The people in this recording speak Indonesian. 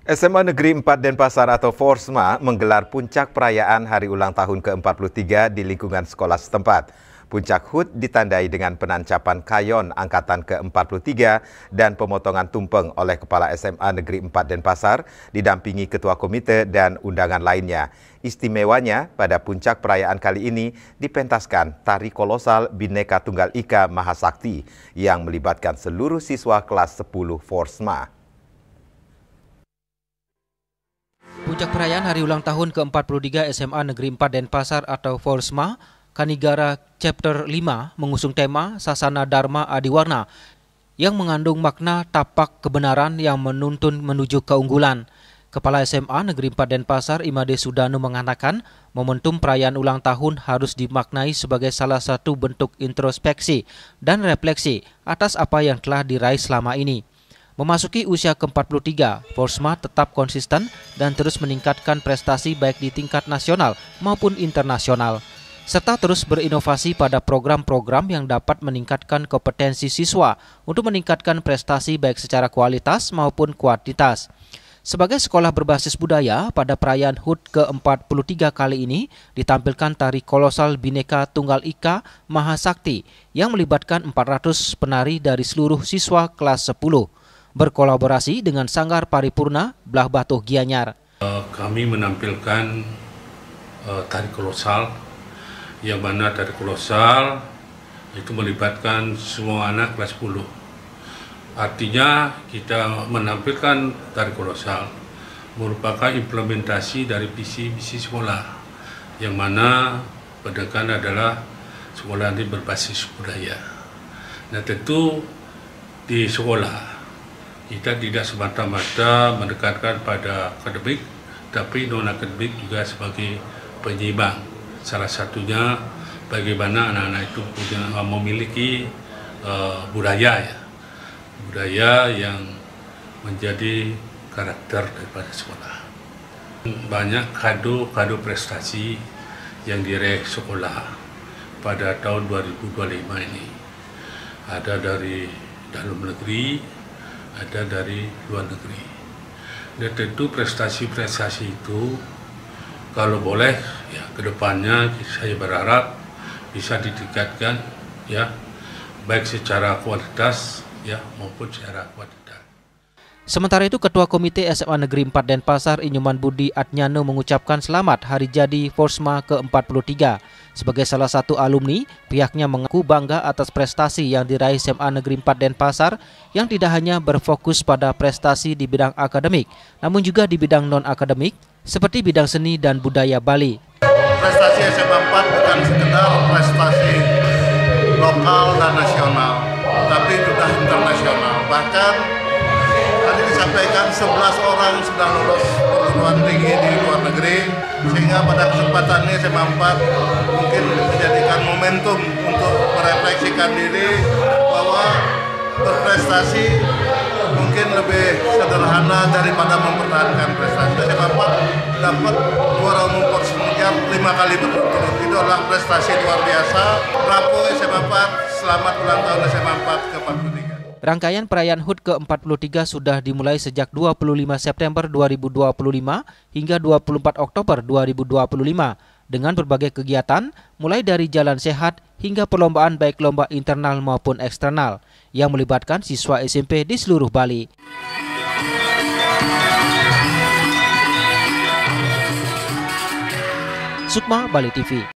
SMA Negeri 4 Denpasar atau Forsma menggelar puncak perayaan hari ulang tahun ke-43 di lingkungan sekolah setempat. Puncak HUT ditandai dengan penancapan kayon angkatan ke-43 dan pemotongan tumpeng oleh Kepala SMA Negeri 4 Denpasar didampingi Ketua Komite dan undangan lainnya. Istimewanya pada puncak perayaan kali ini dipentaskan tari kolosal Bhinneka Tunggal Ika Mahasakti yang melibatkan seluruh siswa kelas 10 Forsma. Puncak perayaan hari ulang tahun ke-43 SMA Negeri 4 Denpasar atau Forsma, Kanigara Chapter 5 mengusung tema Sasana Dharma Adiwarna yang mengandung makna tapak kebenaran yang menuntun menuju keunggulan. Kepala SMA Negeri 4 Denpasar Imade Sudanu mengatakan momentum perayaan ulang tahun harus dimaknai sebagai salah satu bentuk introspeksi dan refleksi atas apa yang telah diraih selama ini. Memasuki usia ke-43, Forsma tetap konsisten dan terus meningkatkan prestasi baik di tingkat nasional maupun internasional, serta terus berinovasi pada program-program yang dapat meningkatkan kompetensi siswa untuk meningkatkan prestasi baik secara kualitas maupun kuantitas. Sebagai sekolah berbasis budaya, pada perayaan HUT ke-43 kali ini ditampilkan tari kolosal Bhinneka Tunggal Ika Mahasakti yang melibatkan 400 penari dari seluruh siswa kelas 10. Berkolaborasi dengan Sanggar Paripurna Belah Batuh Gianyar. Kami menampilkan tari kolosal, yang mana tari kolosal itu melibatkan semua anak kelas 10. Artinya kita menampilkan tari kolosal merupakan implementasi dari visi-misi sekolah, yang mana penekan adalah sekolah ini berbasis budaya. Nah tentu di sekolah kita tidak semata-mata mendekatkan pada akademik, tapi non-akademik juga sebagai penyeimbang. Salah satunya bagaimana anak-anak itu memiliki budaya yang menjadi karakter daripada sekolah. Banyak kado prestasi yang diraih sekolah pada tahun 2025 ini. Ada dari dalam negeri, ada dari luar negeri. Dan tentu prestasi-prestasi itu kalau boleh ya kedepannya saya berharap bisa ditingkatkan ya, baik secara kualitas ya maupun secara kuantitas. Sementara itu, Ketua Komite SMA Negeri 4 Denpasar Inyuman Budi Adnyano mengucapkan selamat hari jadi Forsma ke-43. Sebagai salah satu alumni, pihaknya mengaku bangga atas prestasi yang diraih SMA Negeri 4 Denpasar yang tidak hanya berfokus pada prestasi di bidang akademik, namun juga di bidang non-akademik seperti bidang seni dan budaya Bali. Prestasi SMA 4 bukan sekedar prestasi lokal dan nasional, tapi juga internasional. Bahkan tadi disampaikan 11 orang sudah lulus perguruan tinggi di luar negeri, sehingga pada kesempatan ini SMA 4 mungkin menjadikan momentum untuk merefleksikan diri bahwa berprestasi mungkin lebih sederhana daripada mempertahankan prestasi. SMA 4 dapat juara umum Forsma 5 kali berturut-turut. Itu adalah prestasi luar biasa. Bravo SMA 4, selamat ulang tahun SMA 4 ke-43. Rangkaian perayaan HUT ke-43 sudah dimulai sejak 25 September 2025 hingga 24 Oktober 2025 dengan berbagai kegiatan mulai dari jalan sehat hingga perlombaan baik lomba internal maupun eksternal yang melibatkan siswa SMP di seluruh Bali. Sukma, Bali TV.